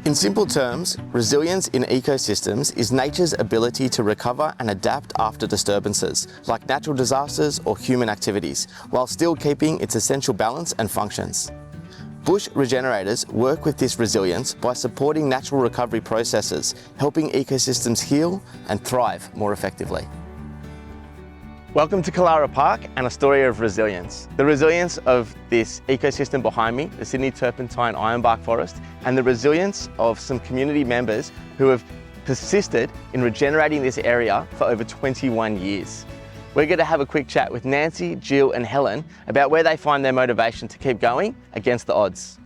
In simple terms, resilience in ecosystems is nature's ability to recover and adapt after disturbances, like natural disasters or human activities, while still keeping its essential balance and functions. Bush regenerators work with this resilience by supporting natural recovery processes, helping ecosystems heal and thrive more effectively. Welcome to Killara Park and a story of resilience. The resilience of this ecosystem behind me, the Sydney Turpentine Ironbark Forest, and the resilience of some community members who have persisted in regenerating this area for over 21 years. We're going to have a quick chat with Nancy, Jill and Helen about where they find their motivation to keep going against the odds.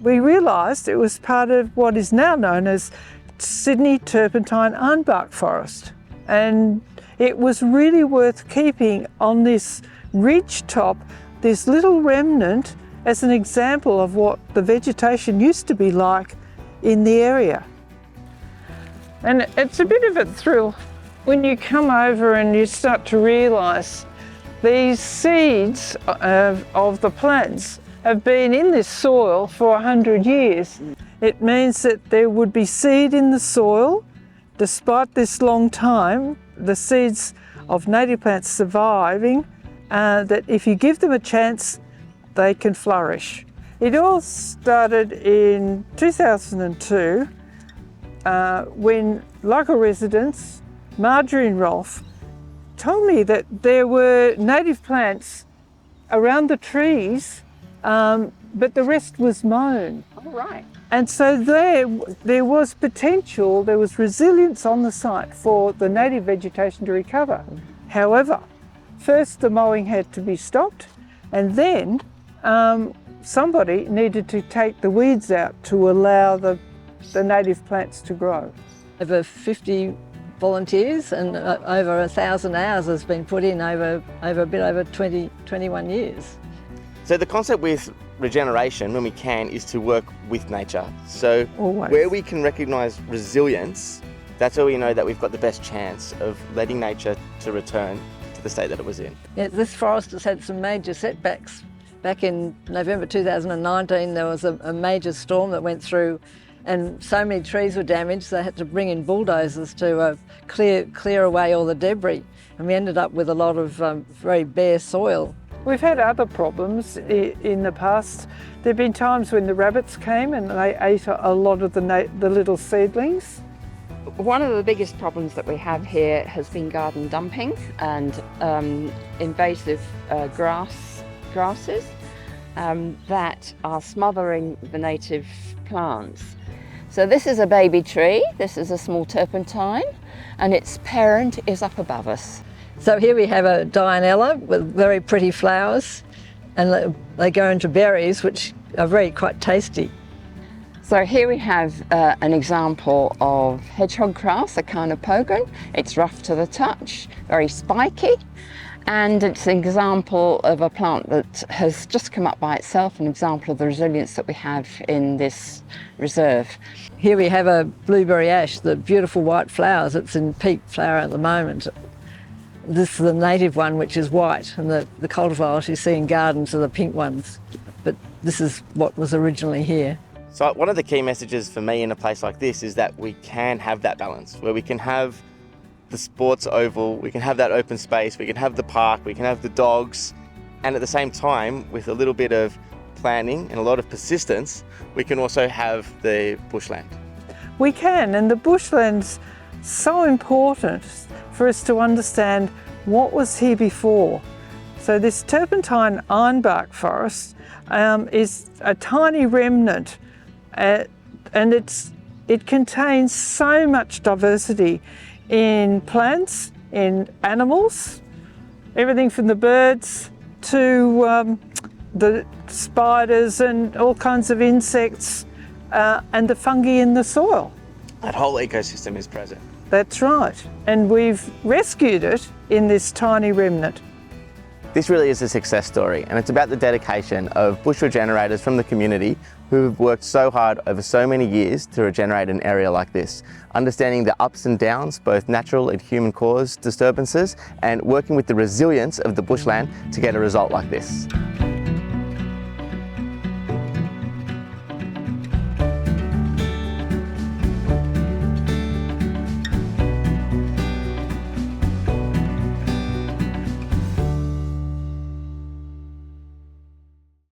We realised it was part of what is now known as Sydney Turpentine Ironbark Forest, and it was really worth keeping on this ridge top, this little remnant, as an example of what the vegetation used to be like in the area. And it's a bit of a thrill when you come over and you start to realise these seeds of the plants have been in this soil for 100 years. It means that there would be seed in the soil. Despite this long time, the seeds of native plants surviving, that if you give them a chance, they can flourish. It all started in 2002 when local residents, Marjorie and Rolf, told me that there were native plants around the trees, but the rest was mown. Oh, right. And so there was potential, there was resilience on the site for the native vegetation to recover. However, first the mowing had to be stopped, and then somebody needed to take the weeds out to allow the native plants to grow. Over 50 volunteers and over 1,000 hours has been put in over a bit over 21 years. So the concept with regeneration, when we can, is to work with nature. So Always. Where we can recognise resilience, that's where we know that we've got the best chance of letting nature to return to the state that it was in. Yeah, this forest has had some major setbacks. Back in November 2019 there was a major storm that went through and so many trees were damaged they had to bring in bulldozers to clear away all the debris, and we ended up with a lot of very bare soil. We've had other problems in the past. There have been times when the rabbits came and they ate a lot of the little seedlings. One of the biggest problems that we have here has been garden dumping and invasive grasses that are smothering the native plants. So this is a baby tree, this is a small turpentine, and its parent is up above us. So here we have a Dianella with very pretty flowers, and they go into berries which are quite tasty. So here we have an example of hedgehog grass, a Carnopogon. It's rough to the touch, very spiky, and it's an example of a plant that has just come up by itself, an example of the resilience that we have in this reserve. Here we have a blueberry ash, the beautiful white flowers. It's in peak flower at the moment. This is the native one, which is white, and the cultivars you see in gardens are the pink ones. But this is what was originally here. So one of the key messages for me in a place like this is that we can have that balance, where we can have the sports oval, we can have that open space, we can have the park, we can have the dogs, and at the same time, with a little bit of planning and a lot of persistence, we can also have the bushland. We can, and the bushland's so important for us to understand what was here before. So this Turpentine Ironbark Forest is a tiny remnant, and it contains so much diversity in plants, in animals, everything from the birds to the spiders and all kinds of insects, and the fungi in the soil. That whole ecosystem is present. That's right, and we've rescued it in this tiny remnant. This really is a success story, and it's about the dedication of bush regenerators from the community who have worked so hard over so many years to regenerate an area like this, understanding the ups and downs, both natural and human-caused disturbances, and working with the resilience of the bushland to get a result like this.